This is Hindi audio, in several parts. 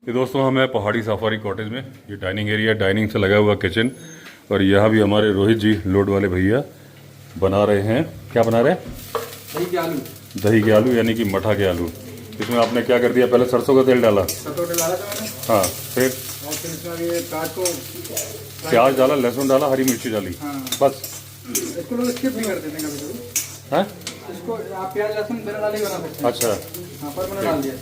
ये दोस्तों हम हैं पहाड़ी सफारी कॉटेज में। ये डाइनिंग एरिया, डाइनिंग से लगा हुआ किचन, और यहाँ भी हमारे रोहित जी लोड वाले भैया बना रहे हैं। क्या बना रहे हैं? दही के आलू। दही के आलू यानी कि मठा के आलू। इसमें आपने क्या कर दिया? पहले सरसों का तेल डाला। सरसों का डाला था मैंने। हाँ, फिर और फिर इसमें ये प्याज को प्याज डाला, लहसुन डाला, हरी मिर्ची डाली। हाँ। बस। इसको लोग स्किप नहीं करते थे कभी। हैं? इसको आप प्याज लहसुन बिना डाले ही बना सकते हैं। अच्छा, हाँ, पर मैंने डाल दिया।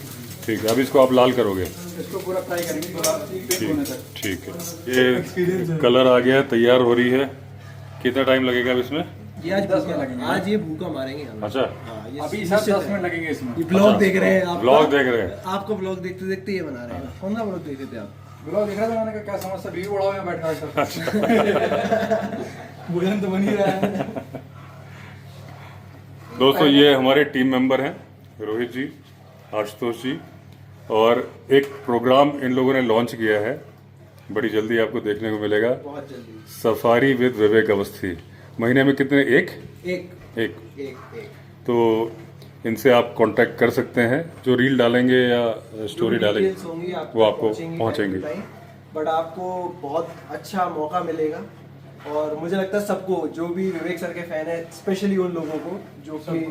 ठीक है। अब इसको आप लाल करोगे? इसको पूरा फ्राई करेंगे थोड़ा पिंक होने तक। ठीक है। ये कलर आ गया, तैयार हो रही है। कितना टाइम लगेगा अब इसमें? ये आज 10 मिनट लगेंगे। आज ये भूखा मारेंगे हम। अच्छा, अभी सब 10 मिनट लगेंगे इसमें। ये ब्लॉग देख रहे हैं आप? ब्लॉग देख रहे हैं? आपको ब्लॉग देखते देखते ये बना रहे हैं। कौन सा ब्लॉग देखे थे आप? ब्लॉग देख रहा था, मैंने कहा क्या समस्या, व्यू बढ़ाओ यहाँ बैठ कर सर। भोजन तो बन ही रहा है। दोस्तों ये हमारे टीम मेंबर हैं, रोहित जी, आशुतोष जी, और एक प्रोग्राम इन लोगों ने लॉन्च किया है, बड़ी जल्दी आपको देखने को मिलेगा। बहुत जल्दी। सफारी विद विवेक अवस्थी। महीने में कितने? एक एक एक एक तो इनसे आप कांटेक्ट कर सकते हैं। जो रील डालेंगे या स्टोरी डालेंगे होंगी वो आपको पहुंचेंगे। बट आपको बहुत अच्छा मौका मिलेगा, और मुझे लगता है सबको, जो भी विवेक सर के फैन है, स्पेशली उन लोगों को जो कि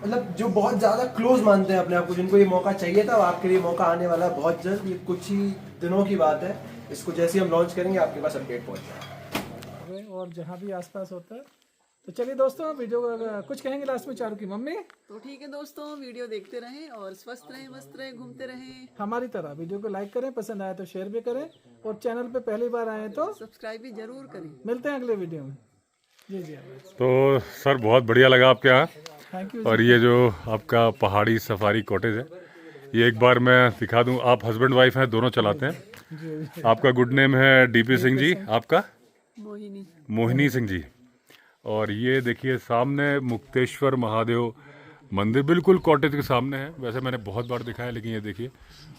मतलब जो बहुत ज़्यादा क्लोज मानते हैं अपने आप को, जिनको ये मौका चाहिए था, आपके लिए मौका आने वाला है बहुत जल्द। ये कुछ ही दिनों की बात है। इसको जैसे ही हम लॉन्च करेंगे आपके पास अपडेट पहुंच जाएगा। और जहाँ भी आसपास होता है। तो चलिए दोस्तों, वीडियो कुछ कहेंगे लास्ट में चारू की मम्मी? तो ठीक है दोस्तों, वीडियो देखते रहें और स्वस्थ रहें, मस्त रहें, घूमते रहें। हमारी तरह वीडियो को लाइक करें, पसंद आए तो शेयर भी करें, और चैनल पे पहली बार आए तो सब्सक्राइब भी जरूर करें। मिलते हैं अगले वीडियो में। जी जी, तो सर बहुत बढ़िया लगा आपके यहाँ। Thank you. और ये जो आपका पहाड़ी सफारी कॉटेज है, ये एक बार मैं दिखा दूं। आप हस्बैंड वाइफ हैं, दोनों चलाते हैं। आपका गुड नेम है डीपी सिंह जी, आपका मोहिनी। मोहिनी सिंह जी। और ये देखिए सामने मुक्तेश्वर महादेव मंदिर बिल्कुल कॉटेज के सामने है। वैसे मैंने बहुत बार दिखाया है, लेकिन ये देखिए।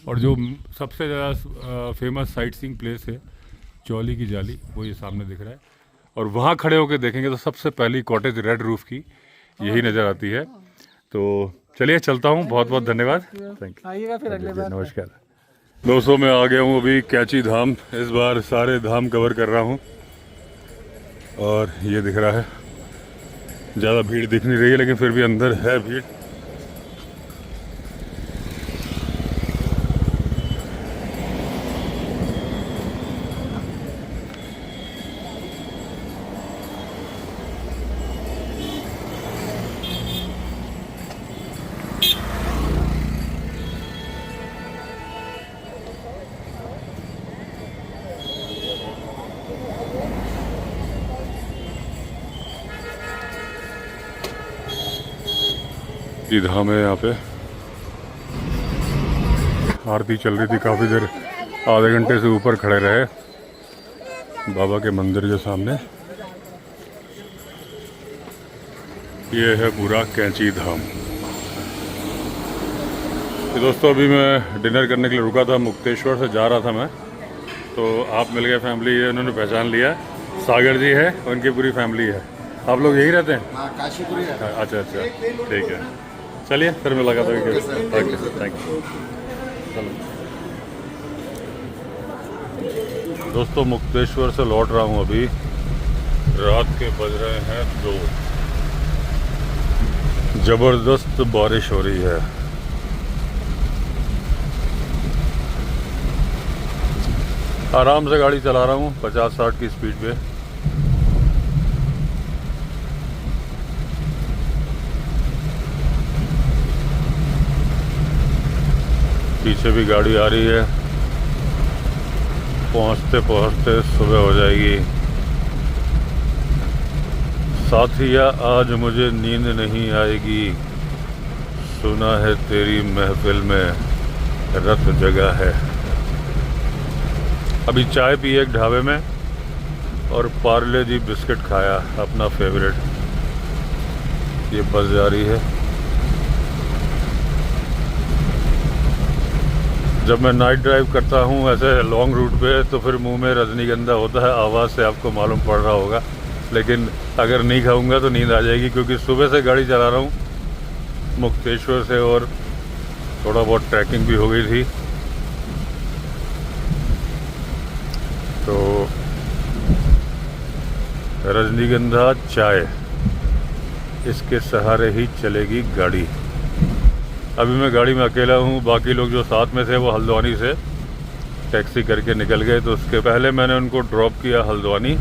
और जो सबसे ज़्यादा फेमस साइट सीइंग प्लेस है चौली की जाली, वो ये सामने दिख रहा है। और वहाँ खड़े होकर देखेंगे तो सबसे पहली कॉटेज रेड रूफ की यही नज़र आती है। तो चलिए चलता हूँ, बहुत बहुत धन्यवाद। Thank you. आइएगा फिर अगले बार। नमस्कार दोस्तों, मैं आ गया हूँ अभी कैची धाम। इस बार सारे धाम कवर कर रहा हूँ, और ये दिख रहा है। ज़्यादा भीड़ दिख नहीं रही है, लेकिन फिर भी अंदर है भीड़। ये धाम है, यहाँ पे आरती चल रही थी काफ़ी देर, आधे घंटे से ऊपर खड़े रहे बाबा के मंदिर के सामने। ये है पूरा कैंची धाम। तो दोस्तों अभी मैं डिनर करने के लिए रुका था, मुक्तेश्वर से जा रहा था मैं, तो आप मिल गए फैमिली। ये उन्होंने पहचान लिया, सागर जी है, उनकी पूरी फैमिली है। आप लोग यहीं रहते हैं? हाँ, काशीपुरी है। अच्छा अच्छा, ठीक है। चलिए फिर मैं लगा था। Okay, thank you. चलो दोस्तों, मुक्तेश्वर से लौट रहा हूँ अभी। रात के बज रहे हैं 2। जबरदस्त बारिश हो रही है। आराम से गाड़ी चला रहा हूँ 50-60 की स्पीड पे। पीछे भी गाड़ी आ रही है। पहुंचते पहुंचते सुबह हो जाएगी। साथिया आज मुझे नींद नहीं आएगी, सुना है तेरी महफिल में रत जगह है। अभी चाय पी एक ढाबे में, और पार्ले जी बिस्किट खाया, अपना फेवरेट। ये बस जा रही है। जब मैं नाइट ड्राइव करता हूँ ऐसे लॉन्ग रूट पे, तो फिर मुंह में रजनीगंधा होता है, आवाज़ से आपको मालूम पड़ रहा होगा। लेकिन अगर नहीं खाऊंगा तो नींद आ जाएगी, क्योंकि सुबह से गाड़ी चला रहा हूँ मुक्तेश्वर से, और थोड़ा बहुत ट्रैकिंग भी हो गई थी। रजनीगंधा चाय, इसके सहारे ही चलेगी गाड़ी। अभी मैं गाड़ी में अकेला हूँ, बाकी लोग जो साथ में थे वो हल्द्वानी से टैक्सी करके निकल गए, तो उसके पहले मैंने उनको ड्रॉप किया हल्द्वानी।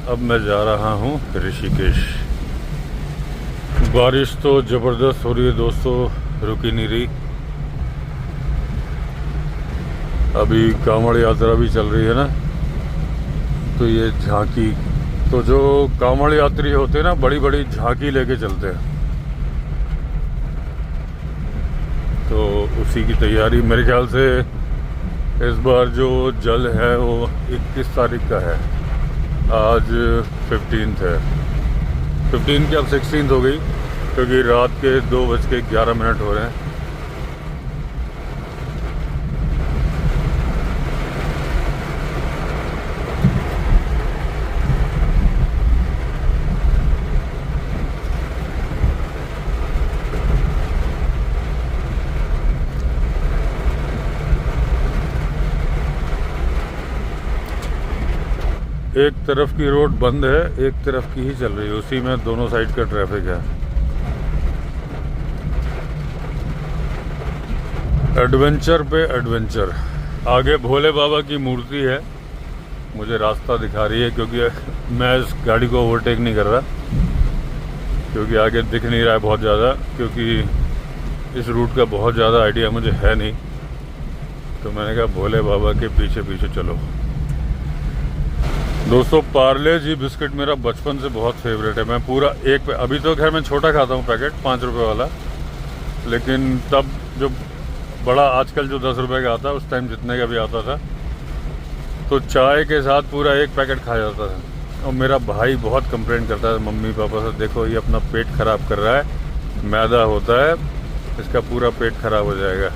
अब मैं जा रहा हूँ ऋषिकेश। बारिश तो ज़बरदस्त हो रही है दोस्तों, रुकी नहीं रही। अभी कांवड़ यात्रा भी चल रही है ना, तो ये झांकी, तो जो कांवड़ यात्री होते हैं ना, बड़ी बड़ी झांकी लेके चलते हैं, तो उसी की तैयारी मेरे ख्याल से इस बार जो जल है वो 21 तारीख का है, आज 15 है। 15 की अब 16 हो गई, क्योंकि रात के 2:11 हो रहे हैं। एक तरफ की रोड बंद है, एक तरफ की ही चल रही है, उसी में दोनों साइड का ट्रैफिक है। एडवेंचर पे एडवेंचर। आगे भोले बाबा की मूर्ति है, मुझे रास्ता दिखा रही है, क्योंकि मैं इस गाड़ी को ओवरटेक नहीं कर रहा, क्योंकि आगे दिख नहीं रहा है बहुत ज़्यादा, क्योंकि इस रूट का बहुत ज़्यादा आइडिया मुझे है नहीं। तो मैंने कहा भोले बाबा के पीछे पीछे चलो। दोस्तों पार्ले जी बिस्किट मेरा बचपन से बहुत फेवरेट है। मैं पूरा एक, अभी तो खैर मैं छोटा खाता हूँ पैकेट 5 रुपये वाला, लेकिन तब जो बड़ा आजकल जो 10 रुपये का आता है, उस टाइम जितने का भी आता था, तो चाय के साथ पूरा एक पैकेट खा जाता था। और मेरा भाई बहुत कंप्लेंट करता था मम्मी पापा से, देखो ये अपना पेट ख़राब कर रहा है, मैदा होता है, इसका पूरा पेट ख़राब हो जाएगा।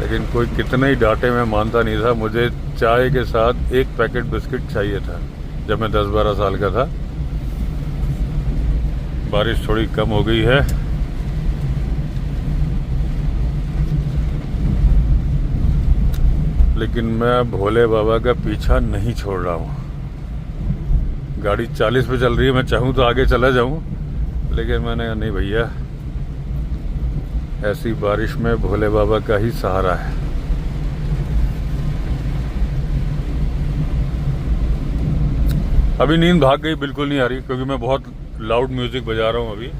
लेकिन कोई कितना ही डांटे, मैं मानता नहीं था। मुझे चाय के साथ एक पैकेट बिस्किट चाहिए था जब मैं 10-12 साल का था। बारिश थोड़ी कम हो गई है, लेकिन मैं भोले बाबा का पीछा नहीं छोड़ रहा हूँ। गाड़ी 40 पे चल रही है, मैं चाहूँ तो आगे चला जाऊँ, लेकिन मैंने कहा नहीं भैया, ऐसी बारिश में भोले बाबा का ही सहारा है। अभी नींद भाग गई, बिल्कुल नहीं आ रही, क्योंकि मैं बहुत लाउड म्यूजिक बजा रहा हूँ। अभी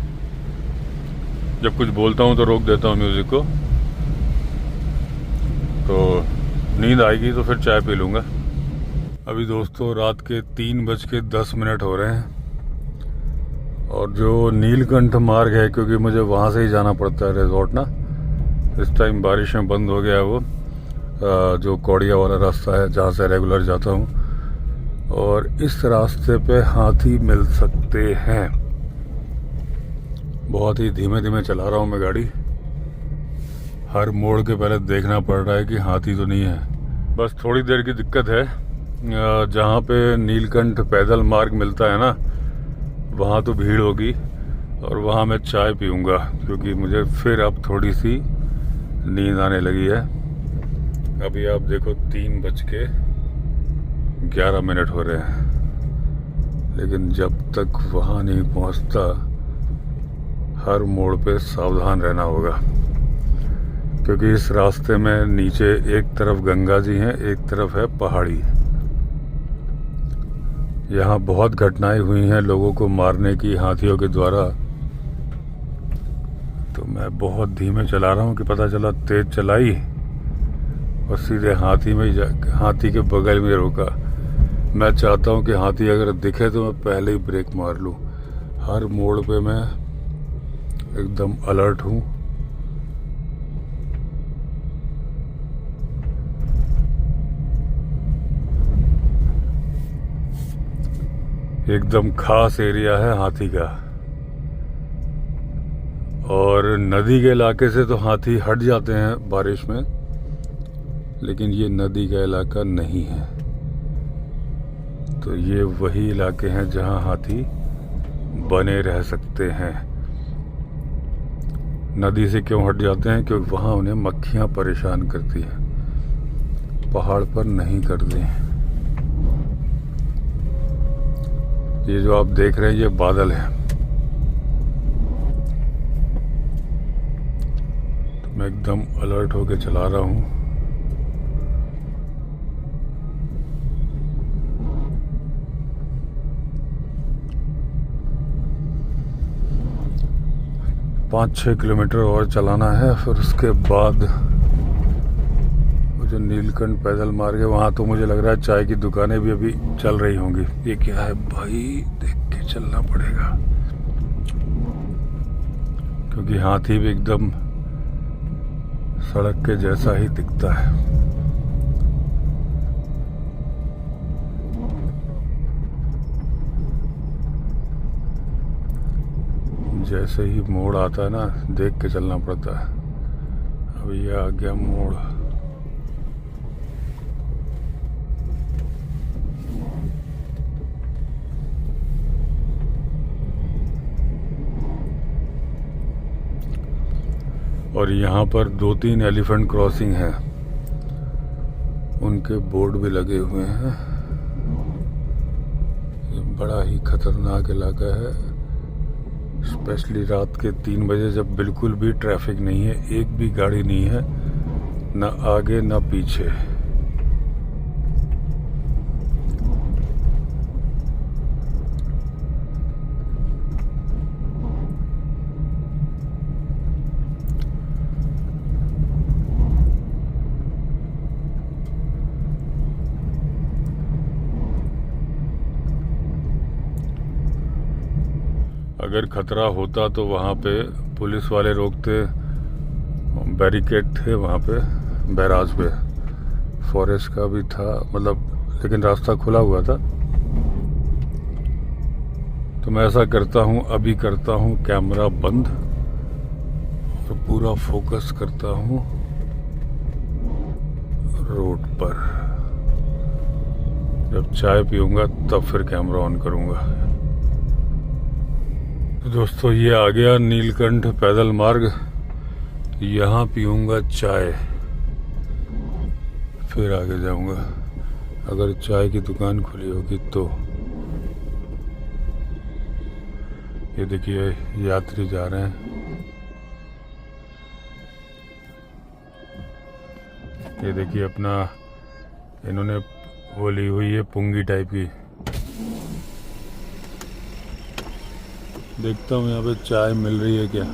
जब कुछ बोलता हूँ तो रोक देता हूँ म्यूजिक को, तो नींद आएगी तो फिर चाय पी लूँगा। अभी दोस्तों रात के 3:10 हो रहे हैं, और जो नीलकंठ मार्ग है, क्योंकि मुझे वहाँ से ही जाना पड़ता है रिजॉर्ट ना, इस टाइम बारिश में बंद हो गया है वो, जो कौड़िया वाला रास्ता है जहाँ से रेगुलर जाता हूँ। और इस रास्ते पे हाथी मिल सकते हैं। बहुत ही धीमे धीमे चला रहा हूँ मैं गाड़ी, हर मोड़ के पहले देखना पड़ रहा है कि हाथी तो नहीं है। बस थोड़ी देर की दिक्कत है, जहाँ पे नीलकंठ पैदल मार्ग मिलता है ना, वहाँ तो भीड़ होगी, और वहाँ मैं चाय पीऊँगा, क्योंकि मुझे फिर अब थोड़ी सी नींद आने लगी है। अभी आप देखो 3:11 हो रहे हैं, लेकिन जब तक वहाँ नहीं पहुँचता, हर मोड़ पे सावधान रहना होगा, क्योंकि इस रास्ते में नीचे एक तरफ गंगा जी हैं, एक तरफ है पहाड़ी। यहाँ बहुत घटनाएं हुई हैं लोगों को मारने की हाथियों के द्वारा, तो मैं बहुत धीमे चला रहा हूँ कि पता चला तेज चलाई और सीधे हाथी में हाथी के बगल में रोका। मैं चाहता हूँ कि हाथी अगर दिखे तो मैं पहले ही ब्रेक मार लूँ। हर मोड़ पे मैं एकदम अलर्ट हूँ। एकदम खास एरिया है हाथी का, और नदी के इलाके से तो हाथी हट जाते हैं बारिश में, लेकिन ये नदी का इलाका नहीं है। तो ये वही इलाके हैं जहां हाथी बने रह सकते हैं। नदी से क्यों हट जाते हैं? क्योंकि वहां उन्हें मक्खियां परेशान करती हैं, पहाड़ पर नहीं करती हैं। ये जो आप देख रहे हैं ये बादल है। तो मैं एकदम अलर्ट होके चला रहा हूँ। पाँच 6 किलोमीटर और चलाना है, फिर उसके बाद वो जो नीलकंठ पैदल मार्ग है वहाँ तो मुझे लग रहा है चाय की दुकानें भी अभी चल रही होंगी। ये क्या है भाई, देख के चलना पड़ेगा क्योंकि हाथी भी एकदम सड़क के जैसा ही दिखता है। जैसे ही मोड़ आता है ना, देख के चलना पड़ता है। अब ये आ गया मोड़। और यहाँ पर 2-3 एलिफेंट क्रॉसिंग है, उनके बोर्ड भी लगे हुए हैं। ये बड़ा ही खतरनाक इलाका है, स्पेशली रात के 3 बजे जब बिल्कुल भी ट्रैफिक नहीं है, एक भी गाड़ी नहीं है, ना आगे ना पीछे। अगर खतरा होता तो वहाँ पे पुलिस वाले रोकते, बैरिकेड थे वहाँ पे, बैराज पे फॉरेस्ट का भी था मतलब, लेकिन रास्ता खुला हुआ था। तो मैं ऐसा करता हूँ, अभी करता हूँ कैमरा बंद और पूरा फोकस करता हूँ रोड पर। जब चाय पीऊँगा तब फिर कैमरा ऑन करूँगा। तो दोस्तों ये आ गया नीलकंठ पैदल मार्ग, यहाँ पीऊँगा चाय, फिर आगे जाऊँगा अगर चाय की दुकान खुली होगी तो। ये देखिए यात्री जा रहे हैं, ये देखिए अपना इन्होंने वो ली हुई है पुंगी टाइप की। देखता हूँ यहाँ पे चाय मिल रही है क्या।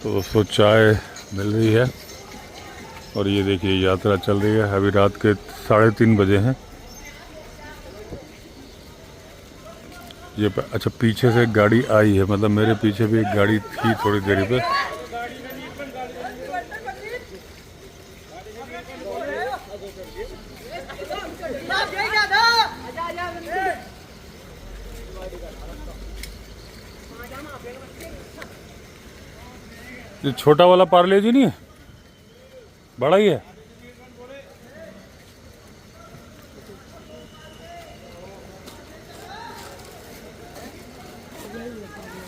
तो दोस्तों चाय मिल रही है और ये देखिए यात्रा चल रही है। अभी रात के 3:30 बजे हैं। ये अच्छा पीछे से एक गाड़ी आई है, मतलब मेरे पीछे भी एक गाड़ी थी थोड़ी देर पे। ये छोटा वाला पार्ले जी नहीं है, बड़ा ही है।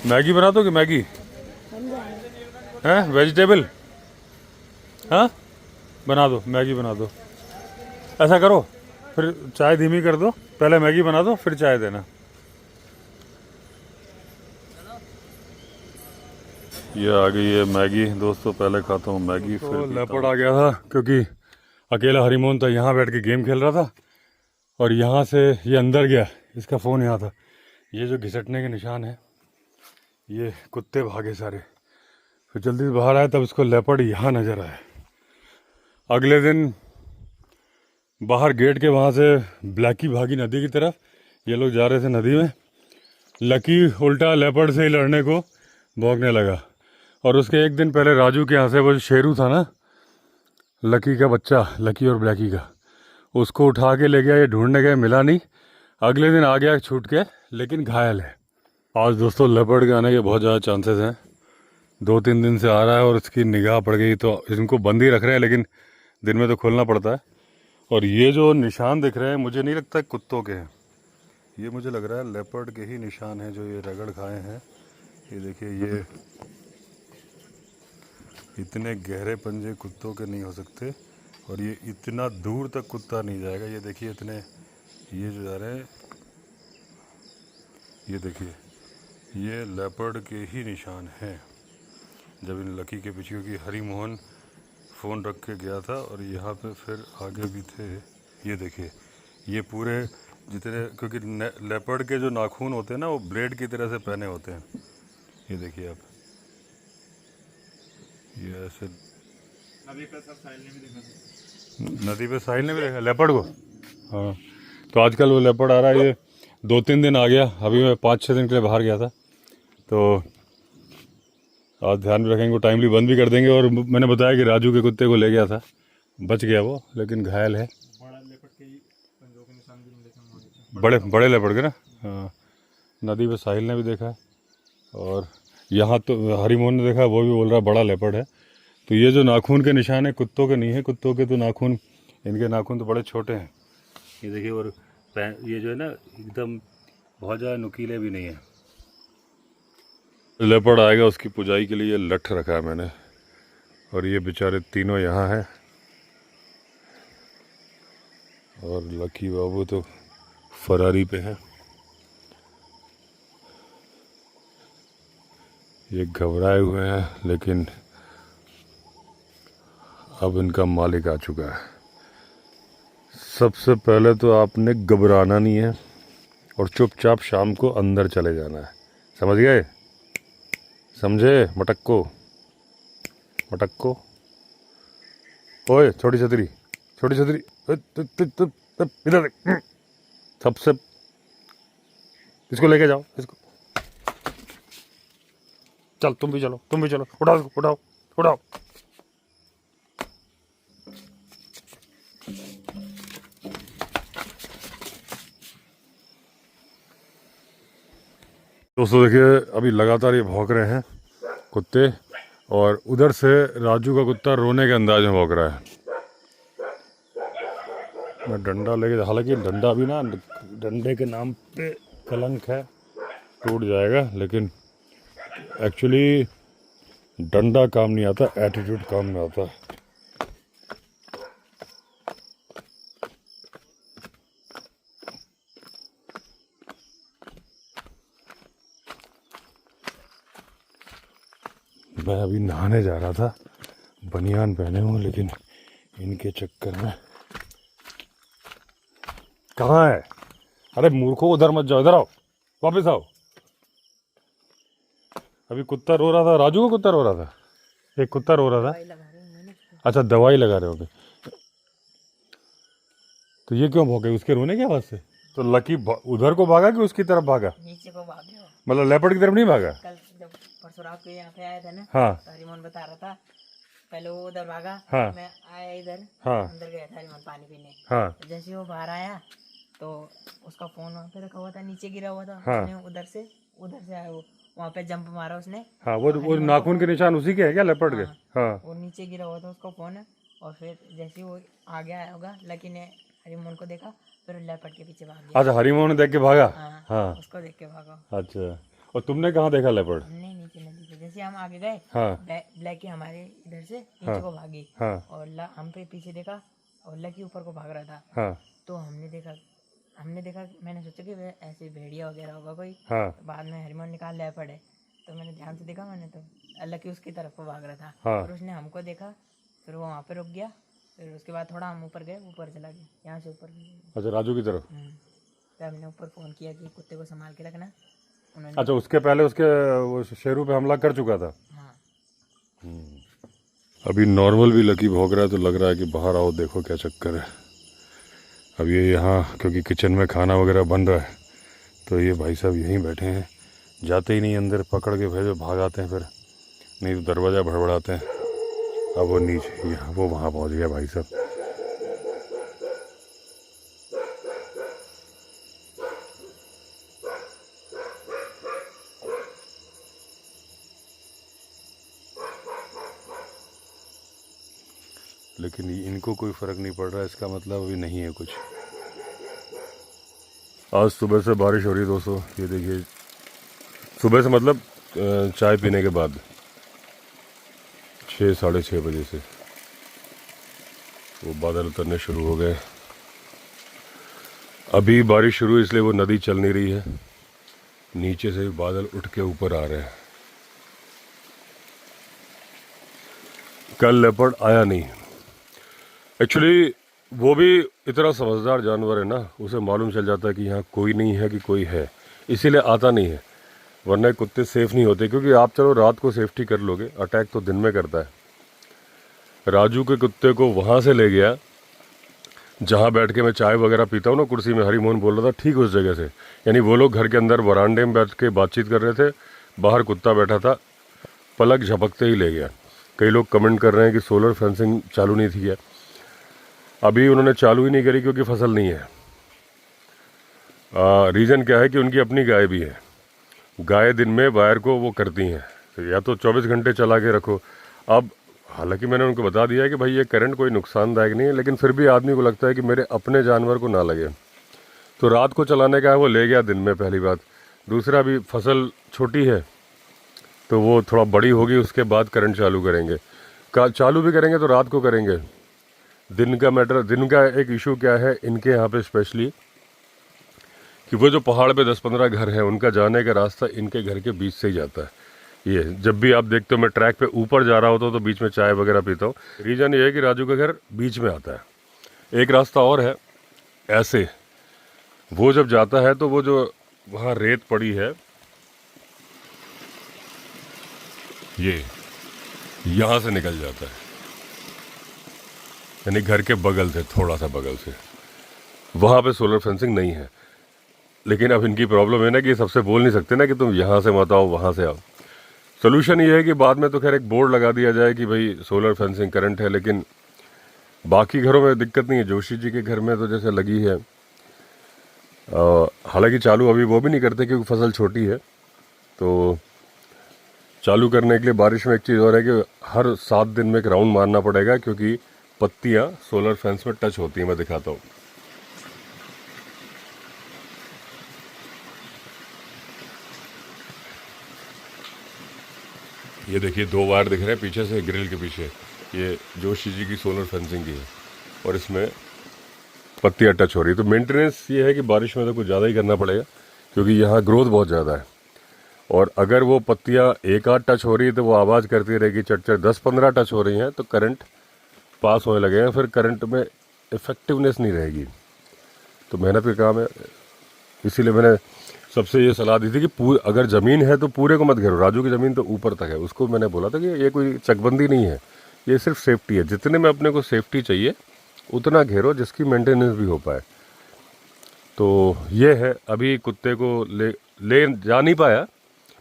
मैगी बना दोगे? मैगी हैं, वेजिटेबल? हाँ बना दो, मैगी बना दो। ऐसा करो फिर चाय धीमी कर दो, पहले मैगी बना दो फिर चाय देना। ये आ गई है मैगी दोस्तों, पहले खाता हूँ मैगी फिर। तो लेपर्ड आ गया था क्योंकि अकेला हरिमोहन था, यहाँ बैठ के गेम खेल रहा था और यहाँ से ये अंदर गया, इसका फ़ोन यहाँ था। ये जो घिसटने के निशान है, ये कुत्ते भागे सारे, फिर जल्दी से बाहर आया तब इसको लेपर्ड यहाँ नज़र आया। अगले दिन बाहर गेट के वहाँ से ब्लैकी भागी नदी की तरफ, ये लोग जा रहे थे नदी में। लकी उल्टा लेपर्ड से ही लड़ने को भौंकने लगा। और उसके एक दिन पहले राजू के यहाँ से वो शेरू था ना, लकी का बच्चा, लकी और ब्लैकी का, उसको उठा के ले गया। ये ढूंढने गए, मिला नहीं। अगले दिन आ गया छूट के, लेकिन घायल है। आज दोस्तों लेपर्ड के आने के बहुत ज़्यादा चांसेस हैं। 2-3 दिन से आ रहा है और इसकी निगाह पड़ गई तो इनको बंद ही रख रहे हैं, लेकिन दिन में तो खोलना पड़ता है। और ये जो निशान दिख रहे हैं मुझे नहीं लगता कुत्तों के हैं, ये मुझे लग रहा है लेपर्ड के ही निशान हैं जो ये रगड़ खाए हैं। ये देखिए, ये इतने गहरे पंजे कुत्तों के नहीं हो सकते, और ये इतना दूर तक कुत्ता नहीं जाएगा। ये देखिए इतने, ये जो जा रहे हैं, ये देखिए ये लेपर्ड के ही निशान हैं। जब इन लकी के पीछे, क्योंकि हरी मोहन फ़ोन रख के गया था और यहाँ पे फिर आगे भी थे। ये देखिए ये पूरे जितने, क्योंकि लेपर्ड के जो नाखून होते हैं ना वो ब्लेड की तरह से पहने होते हैं। ये देखिए आप, ये ऐसे नदी पे साहिल ने भी देखा लेपर्ड को। हाँ, तो आजकल वो लेपर्ड आ रहा है। ये 2-3 दिन आ गया, अभी मैं 5-6 दिन के लिए बाहर गया था, तो आज ध्यान में रखेंगे, वो टाइमली बंद भी कर देंगे। और मैंने बताया कि राजू के कुत्ते को ले गया था, बच गया वो, लेकिन घायल है। बड़े लेपर्ड के ना। हाँ, नदी पे साहिल ने भी देखा है और यहाँ तो हरी मोहन ने देखा, वो भी बोल रहा है बड़ा लेपर्ड है। तो ये जो नाखून के निशान है कुत्तों के नहीं है, कुत्तों के तो नाखून, इनके नाखून तो बड़े छोटे हैं। ये देखिए, और ये जो है ना एकदम बहुत ज़्यादा नुकीले भी नहीं है। लेपर्ड आएगा उसकी पुजाई के लिए ये लठ रखा है मैंने, और ये बेचारे तीनों यहाँ हैं। और लकी बाबू तो फरारी पे है। ये घबराए हुए हैं, लेकिन अब इनका मालिक आ चुका है। सबसे पहले तो आपने घबराना नहीं है और चुपचाप शाम को अंदर चले जाना है, समझ गए? समझे मटक्को? मटक्को ओए, छोटी छतरी, छोटी छतरी, इधर देख। सबसे इसको लेके जाओ, इसको चल, तुम भी चलो, तुम भी चलो, उठाओ इसको, उठाओ उठाओ। दोस्तों देखिए, अभी लगातार ये भौंक रहे हैं कुत्ते, और उधर से राजू का कुत्ता रोने के अंदाज में भौंक रहा है। मैं डंडा लेके, हालांकि डंडा भी ना, डंडे के नाम पे कलंक है, टूट जाएगा, लेकिन एक्चुअली डंडा काम नहीं आता, एटीट्यूड काम में आता है। मैं अभी नहाने जा रहा था, बनियान पहने हूँ, लेकिन इनके चक्कर में। कहाँ है? अरे मूर्खों, उधर मत जाओ, इधर आओ, वापस आओ। अभी कुत्ता रो रहा था, राजू का कुत्ता रो रहा था, एक कुत्ता रो रहा था। अच्छा, दवाई लगा रहे होगे। तो ये क्यों भौंके? उसके रोने की आवाज़ से? तो लकी उधर को भागा कि उसकी तरफ भागा? नीचे को भागे हो। मतलब लेपर्ड की तरफ नहीं भागा? कल जब परसों रात को यहाँ पे आया था ना, हाँ तो हरिमोहन बता रहा था, पहले वो उधर भागा, हाँ मैं आया इधर, हाँ अंदर गया था हरिमोहन पानी पीने। हाँ तो जैसे ही वो बाहर आया तो उसका फोन वहाँ पे रखा हुआ था, नीचे गिरा हुआ था। हाँ। उसने उधर से आया, वो वहाँ पे जंप मारा उसने। हाँ, वो नाखून के निशान उसी के है क्या, लेपर्ड के? हाँ। वो नीचे गिरा हुआ था उसका फोन है, और फिर जैसे ही वो आगे आया होगा, लकी ने हरिमोहन को देखा, फिर लेपर्ड के पीछे भाग गया। अच्छा, हरिमोहन ने देख के भागा? हाँ, हाँ, उसको देख के भागा। अच्छा। और तुमने कहाँ देखा लेपर्ड? हमने नीचे नदी पे, जैसे हम आगे गए, हाँ ब्लैक की हमारे इधर से नीचे को भागी, हाँ और हम पे पीछे देखा, और लकी ऊपर को भाग रहा था। हाँ तो हमने देखा, मैंने सोचा कि ऐसे भेड़िया वगैरह होगा कोई। हाँ तो बाद में हरिमोहन ने कहा लेपर्ड है, तो मैंने ध्यान से देखा, मैंने तो लकी उसकी तरफ को भाग रहा था। हाँ। और उसने हमको देखा, फिर वो वहाँ पे रुक गया, फिर उसके बाद थोड़ा हम ऊपर गए, ऊपर चला गया, यहाँ से ऊपर गए। अच्छा, राजू की तरफ? तो हमने ऊपर फ़ोन किया कि कुत्ते को संभाल के रखना, उन्होंने। अच्छा, उसके पहले उसके वो शेरू पे हमला कर चुका था। हाँ। अभी नॉर्मल भी लकी भौंक रहा है, तो लग रहा है कि बाहर आओ, देखो क्या चक्कर है। अब ये यहाँ, क्योंकि किचन में खाना वगैरह बन रहा है, तो ये भाई साहब यहीं बैठे हैं, जाते ही नहीं अंदर, पकड़ के भेजो, भाग आते हैं फिर, नहीं तो दरवाज़ा भड़बड़ाते हैं। अब वो नीचे, यहाँ वो वहाँ पहुँच गया भाई साहब। लेकिन इनको कोई फ़र्क नहीं पड़ रहा, इसका मतलब अभी नहीं है कुछ। आज सुबह से बारिश हो रही है दोस्तों, ये देखिए, सुबह से मतलब चाय पीने के बाद 6 साढ़े 6 बजे से वो बादल उतरने शुरू हो गए। अभी बारिश शुरू इसलिए वो नदी चल नहीं रही है, नीचे से बादल उठ के ऊपर आ रहे हैं। कल लेपर्ड आया नहीं। एक्चुअली वो भी इतना समझदार जानवर है ना, उसे मालूम चल जाता है कि यहाँ कोई नहीं है कि कोई है, इसीलिए आता नहीं है। वरना कुत्ते सेफ नहीं होते, क्योंकि आप चलो रात को सेफ्टी कर लोगे, अटैक तो दिन में करता है। राजू के कुत्ते को वहाँ से ले गया जहाँ बैठ के मैं चाय वगैरह पीता हूँ ना, कुर्सी में, हरी मोहन बोल रहा था, ठीक उस जगह से। यानी वो लोग घर के अंदर वरांडे में बैठ के बातचीत कर रहे थे, बाहर कुत्ता बैठा था, पलक झपकते ही ले गया। कई लोग कमेंट कर रहे हैं कि सोलर फेंसिंग चालू नहीं थी क्या। अभी उन्होंने चालू ही नहीं करी क्योंकि फसल नहीं है। रीज़न क्या है कि उनकी अपनी गाय भी है। गाय दिन में वायर को वो करती हैं, तो या तो 24 घंटे चला के रखो। अब हालांकि मैंने उनको बता दिया है कि भाई ये करंट कोई नुकसानदायक नहीं है, लेकिन फिर भी आदमी को लगता है कि मेरे अपने जानवर को ना लगे, तो रात को चलाने का है, वो ले गया दिन में, पहली बात। दूसरा, भी फसल छोटी है तो वो थोड़ा बड़ी होगी, उसके बाद करंट चालू करेंगे। चालू भी करेंगे तो रात को करेंगे। दिन का मैटर, दिन का एक इशू क्या है इनके यहाँ पे स्पेशली, कि वो जो पहाड़ पे 10-15 घर हैं, उनका जाने का रास्ता इनके घर के बीच से ही जाता है। ये जब भी आप देखते हो मैं ट्रैक पे ऊपर जा रहा होता हूँ तो बीच में चाय वगैरह पीता हूँ। रीज़न ये है कि राजू का घर बीच में आता है। एक रास्ता और है ऐसे, वो जब जाता है तो वो जो वहाँ रेत पड़ी है, ये यहाँ से निकल जाता है, यानी घर के बगल से, थोड़ा सा बगल से। वहाँ पे सोलर फेंसिंग नहीं है, लेकिन अब इनकी प्रॉब्लम है ना कि सबसे बोल नहीं सकते ना कि तुम यहाँ से मत आओ, वहाँ से आओ। सोल्यूशन ये है कि बाद में तो खैर एक बोर्ड लगा दिया जाए कि भाई सोलर फेंसिंग करंट है, लेकिन बाकी घरों में दिक्कत नहीं है। जोशी जी के घर में तो जैसे लगी है, हालांकि चालू अभी वो भी नहीं करते क्योंकि फसल छोटी है। तो चालू करने के लिए बारिश में एक चीज़ और है कि हर 7 दिन में एक राउंड मारना पड़ेगा, क्योंकि पत्तियाँ सोलर फेंस में टच होती हैं। मैं दिखाता हूँ। ये देखिए 2 वायर दिख रहे हैं पीछे से, ग्रिल के पीछे, ये जोशी जी की सोलर फेंसिंग की है, और इसमें पत्तियाँ टच हो रही है। तो मेंटेनेंस ये है कि बारिश में तो कुछ ज़्यादा ही करना पड़ेगा, क्योंकि यहाँ ग्रोथ बहुत ज़्यादा है। और अगर वो पत्तियाँ एक आध टच हो रही है तो वो आवाज़ करती रहेगी, चट-चट। 10-15 टच हो रही हैं तो करंट पास होने लगेगा, फिर करंट में इफेक्टिवनेस नहीं रहेगी। तो मेहनत का काम है, इसीलिए मैंने सबसे ये सलाह दी थी कि अगर ज़मीन है तो पूरे को मत घेरो। राजू की ज़मीन तो ऊपर तक है, उसको मैंने बोला था कि ये कोई चकबंदी नहीं है, ये सिर्फ सेफ्टी है। जितने में अपने को सेफ्टी चाहिए उतना घेरो, जिसकी मेंटेनेंस भी हो पाए। तो ये है, अभी कुत्ते को ले जा नहीं पाया,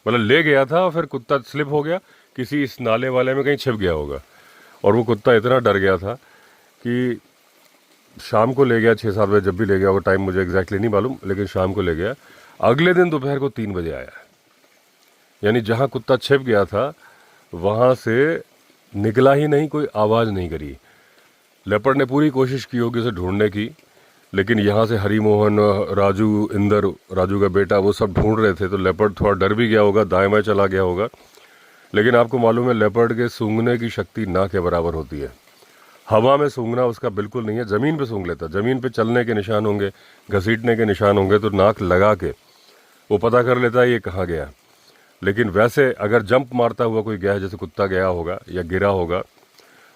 मतलब ले गया था, फिर कुत्ता स्लिप हो गया, किसी इस नाले वाले में कहीं छिप गया होगा। और वो कुत्ता इतना डर गया था कि शाम को ले गया, 6-7 बजे जब भी ले गया होगा, टाइम मुझे एग्जैक्टली नहीं मालूम, लेकिन शाम को ले गया। अगले दिन दोपहर को 3 बजे आया, यानी जहाँ कुत्ता छिप गया था वहाँ से निकला ही नहीं, कोई आवाज़ नहीं करी। लेपर्ड ने पूरी कोशिश की होगी उसे ढूंढने की, लेकिन यहाँ से हरी मोहन, राजू, इंदर, राजू का बेटा, वो सब ढूंढ रहे थे। तो लेपर्ड थोड़ा डर भी गया होगा, दाएं बाएं चला गया होगा। लेकिन आपको मालूम है लेपर्ड के सूंघने की शक्ति ना के बराबर होती है। हवा में सूंघना उसका बिल्कुल नहीं है, ज़मीन पे सूंघ लेता। ज़मीन पे चलने के निशान होंगे, घसीटने के निशान होंगे, तो नाक लगा के वो पता कर लेता है ये कहाँ गया। लेकिन वैसे अगर जंप मारता हुआ कोई गया है, जैसे कुत्ता गया होगा या गिरा होगा,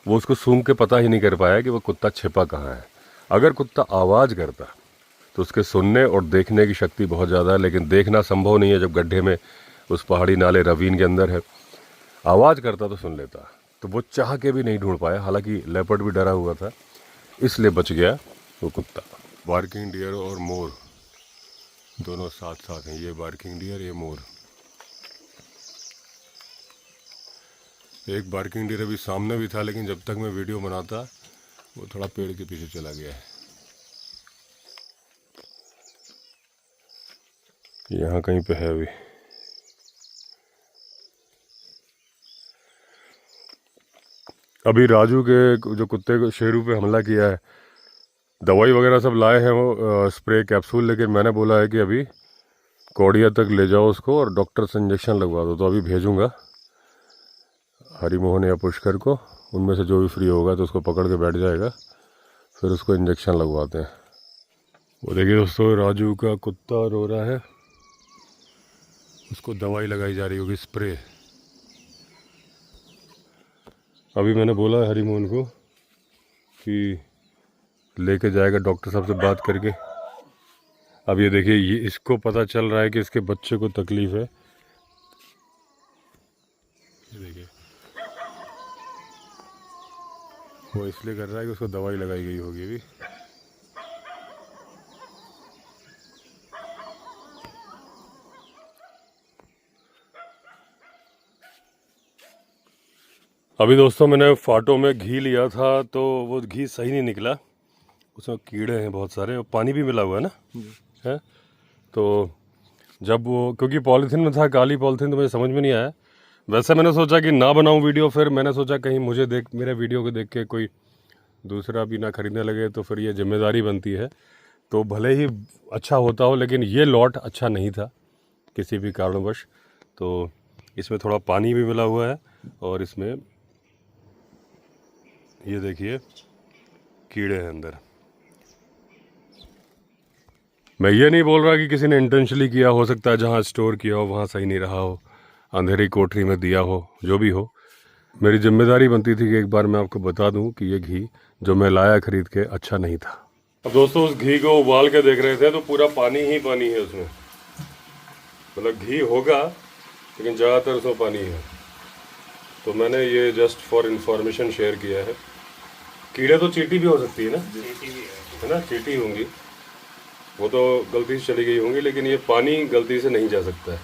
वो उसको सूंघ के पता ही नहीं कर पाया कि वो कुत्ता छिपा कहाँ है। अगर कुत्ता आवाज़ करता तो उसके सुनने और देखने की शक्ति बहुत ज़्यादा है, लेकिन देखना संभव नहीं है जब गड्ढे में, उस पहाड़ी नाले रवीन के अंदर है। आवाज़ करता तो सुन लेता, तो वो चाह के भी नहीं ढूंढ पाया। हालांकि लेपर्ड भी डरा हुआ था, इसलिए बच गया वो कुत्ता। बार्किंग डियर और मोर दोनों साथ साथ हैं। ये बार्किंग डियर, ये मोर। एक बार्किंग डियर अभी सामने भी था, लेकिन जब तक मैं वीडियो बनाता वो थोड़ा पेड़ के पीछे चला गया है। यहाँ कहीं पे है अभी। अभी राजू के जो कुत्ते को, शेरू पे हमला किया है, दवाई वगैरह सब लाए हैं वो, स्प्रे कैप्सूल, लेकिन मैंने बोला है कि अभी कौड़िया तक ले जाओ उसको और डॉक्टर से इंजेक्शन लगवा दो। तो अभी भेजूंगा हरी मोहन या पुष्कर को, उनमें से जो भी फ्री होगा तो उसको पकड़ के बैठ जाएगा फिर उसको इंजेक्शन लगवाते हैं। वो देखिए दोस्तों, राजू का कुत्ता रो रहा है, उसको दवाई लगाई जा रही होगी, स्प्रे। अभी मैंने बोला है हरीमोहन को कि लेके जाएगा डॉक्टर साहब से बात करके। अब ये देखिए, ये इसको पता चल रहा है कि इसके बच्चे को तकलीफ है। ये देखिए, वो इसलिए कर रहा है कि उसको दवाई लगाई गई होगी अभी। अभी दोस्तों मैंने फाटो में घी लिया था, तो वो घी सही नहीं निकला, उसमें कीड़े हैं बहुत सारे और पानी भी मिला हुआ है ना, है। तो जब वो, क्योंकि पॉलीथीन में था, काली पॉलीथीन, तो मुझे समझ में नहीं आया। वैसे मैंने सोचा कि ना बनाऊं वीडियो, फिर मैंने सोचा कहीं मुझे मेरे वीडियो को देख के कोई दूसरा भी ना खरीदने लगे, तो फिर ये जिम्मेदारी बनती है। तो भले ही अच्छा होता हो, लेकिन ये लॉट अच्छा नहीं था किसी भी कारणवश। तो इसमें थोड़ा पानी भी मिला हुआ है और इसमें ये देखिए कीड़े हैं अंदर। मैं ये नहीं बोल रहा कि किसी ने इंटेंशनली किया, हो सकता है जहाँ स्टोर किया हो वहाँ सही नहीं रहा हो, अंधेरी कोठरी में दिया हो, जो भी हो। मेरी जिम्मेदारी बनती थी कि एक बार मैं आपको बता दूं कि ये घी जो मैं लाया खरीद के अच्छा नहीं था। अब दोस्तों, उस घी को उबाल के देख रहे थे तो पूरा पानी ही पानी है उसमें, मतलब घी होगा लेकिन ज़्यादातर उसमें पानी है। तो मैंने ये जस्ट फॉर इंफॉर्मेशन शेयर किया है। कीड़े तो चींटी भी हो सकती है ना, है ना, चींटी होंगी, वो तो गलती से चली गई होंगी, लेकिन ये पानी गलती से नहीं जा सकता है।